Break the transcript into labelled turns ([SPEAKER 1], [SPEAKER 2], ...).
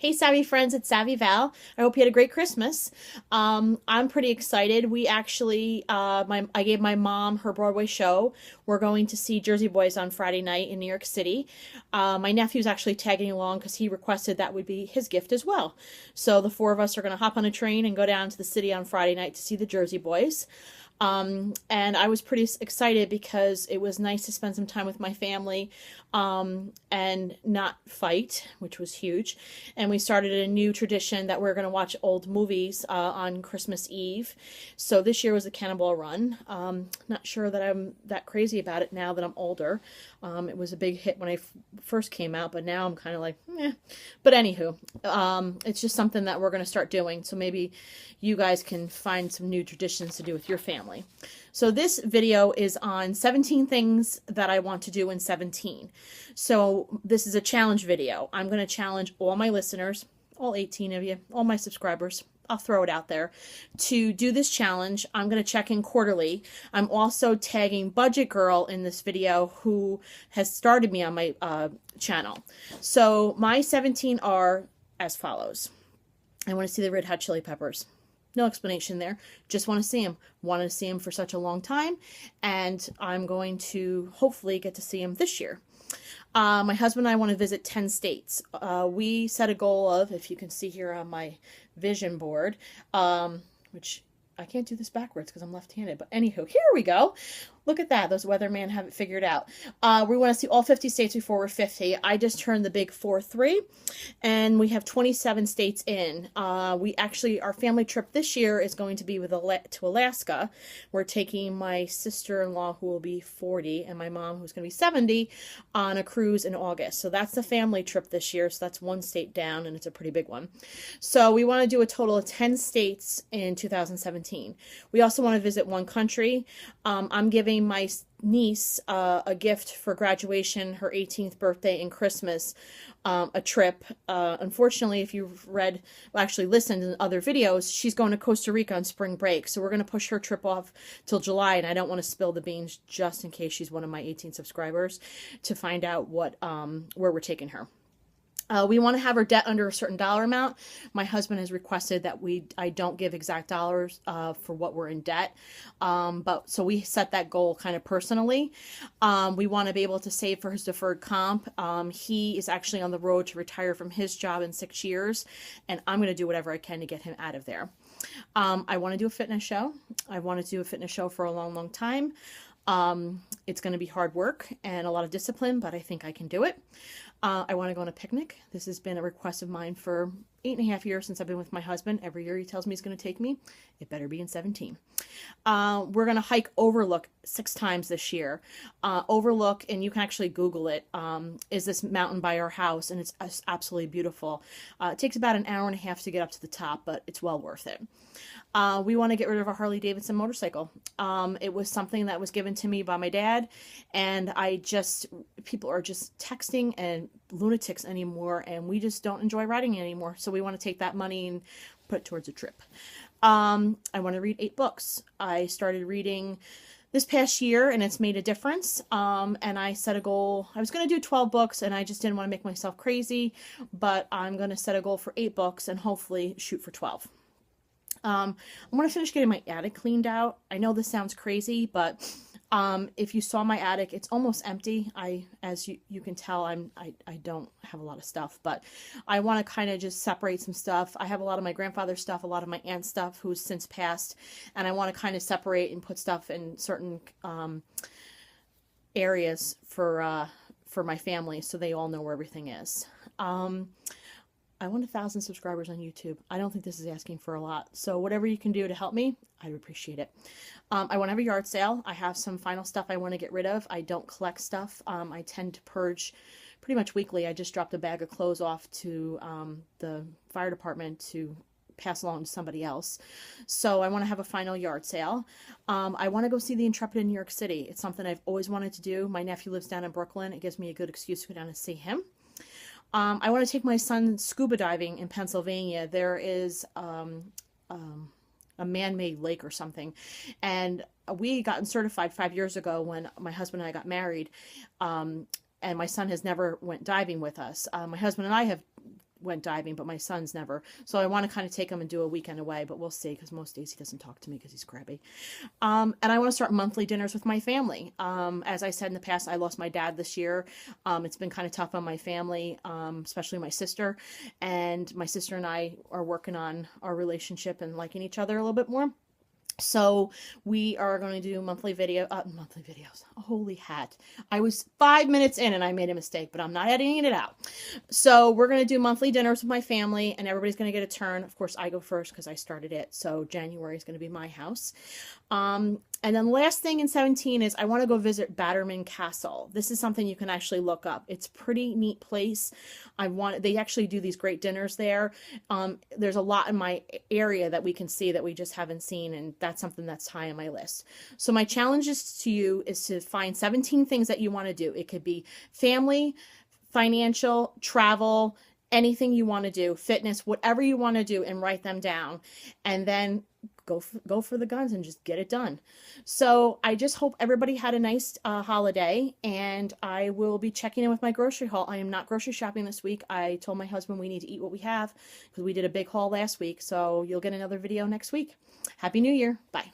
[SPEAKER 1] Hey, Savvy friends, it's Savvy Val. I hope you had a great Christmas. I'm pretty excited. We actually, I gave my mom her Broadway show. We're going to see Jersey Boys on Friday night in New York City. My nephew's actually tagging along because he requested that would be his gift as well. So the four of us are going to hop on a train and go down to the city on Friday night to see the Jersey Boys. And I was pretty excited because it was nice to spend some time with my family and not fight, which was huge. And we started a new tradition that we're going to watch old movies on Christmas Eve. So this year was a Cannonball Run. Not sure that I'm that crazy about it now that I'm older. It was a big hit when I first came out, but now I'm kind of like, eh. But anywho, it's just something that we're going to start doing. So maybe you guys can find some new traditions to do with your family. So this video is on 17 things that I want to do in 17. So this is a challenge video. I'm going to challenge all my listeners, all 18 of you, all my subscribers. I'll throw it out there to do this challenge. I'm going to check in quarterly. I'm also tagging Budget Girl in this video, who has started me on my channel. So my 17 are as follows. I want to see the Red Hot Chili Peppers. No explanation there. Just want to see him. Wanted to see him for such a long time, and I'm going to hopefully get to see him this year. My husband and I want to visit 10 states. We set a goal of, if you can see here on my vision board, which I can't do this backwards because I'm left-handed, but anywho, here we go. Look at that. Those weathermen have it figured out. We want to see all 50 states before we're 50. I just turned the big 4-3, and we have 27 states in. Our family trip this year is going to be to Alaska. We're taking my sister-in-law, who will be 40, and my mom, who's going to be 70, on a cruise in August. So that's the family trip this year. So that's one state down, and it's a pretty big one. So we want to do a total of 10 states in 2017. We also want to visit one country. I'm giving my niece a gift for graduation, her 18th birthday and Christmas, a trip. Unfortunately, if you've listened to other videos, she's going to Costa Rica on spring break. So we're going to push her trip off till July, and I don't want to spill the beans just in case she's one of my 18 subscribers to find out where we're taking her. We want to have our debt under a certain dollar amount. My husband has requested that I don't give exact dollars for what we're in debt. So we set that goal kind of personally. We want to be able to save for his deferred comp. He is actually on the road to retire from his job in 6 years, and I'm going to do whatever I can to get him out of there. I want to do a fitness show. I wanted to do a fitness show for a long, long time. It's going to be hard work and a lot of discipline, but I think I can do it. I want to go on a picnic. This has been a request of mine for 8.5 years since I've been with my husband. Every year he tells me he's going to take me. It better be in 17. We're going to hike Overlook 6 times this year. Overlook, and you can actually Google it, is this mountain by our house, and it's absolutely beautiful. It takes about an hour and a half to get up to the top, but it's well worth it. We want to get rid of a Harley Davidson motorcycle. It was something that was given to me by my dad, and people are just texting and lunatics anymore, and we just don't enjoy riding it anymore. So we want to take that money and put it towards a trip. I want to read 8 books. I started reading this past year, and it's made a difference. And I set a goal. I was going to do 12 books, and I just didn't want to make myself crazy, but I'm going to set a goal for 8 books and hopefully shoot for 12. I want to finish getting my attic cleaned out. I know this sounds crazy, but if you saw my attic, it's almost empty. As you can tell, I don't have a lot of stuff, but I want to kind of just separate some stuff. I have a lot of my grandfather's stuff, a lot of my aunt's stuff who's since passed, and I want to kind of separate and put stuff in certain areas for my family so they all know where everything is. I want 1,000 subscribers on YouTube. I don't think this is asking for a lot. So whatever you can do to help me, I'd appreciate it. I want to have a yard sale. I have some final stuff I want to get rid of. I don't collect stuff. I tend to purge pretty much weekly. I just dropped a bag of clothes off to the fire department to pass along to somebody else. So I want to have a final yard sale. I want to go see the Intrepid in New York City. It's something I've always wanted to do. My nephew lives down in Brooklyn. It gives me a good excuse to go down and see him. I want to take my son scuba diving in Pennsylvania. There is a man-made lake or something, and we gotten certified 5 years ago when my husband and I got married, and my son has never went diving with us. My husband and I have went diving, but my son's never. So I want to kind of take him and do a weekend away, but we'll see, because most days he doesn't talk to me because he's crabby. And I want to start monthly dinners with my family. As I said in the past, I lost my dad this year. It's been kind of tough on my family, especially my sister. And my sister and I are working on our relationship and liking each other a little bit more. So we are going to do monthly videos. Holy hat. I was 5 minutes in and I made a mistake, but I'm not editing it out. So we're going to do monthly dinners with my family, and everybody's going to get a turn. Of course, I go first because I started it. So January is going to be my house. And then the last thing in 17 is I want to go visit Batterman Castle. This is something you can actually look up. It's a pretty neat place. They actually do these great dinners there. There's a lot in my area that we can see that we just haven't seen, and that's something that's high on my list. So my challenge to you is to find 17 things that you want to do. It could be family, financial, travel, anything you want to do, fitness, whatever you want to do, and write them down. And then go for the guns and just get it done. So I just hope everybody had a nice holiday, and I will be checking in with my grocery haul. I am not grocery shopping this week. I told my husband we need to eat what we have because we did a big haul last week. So you'll get another video next week. Happy New Year. Bye.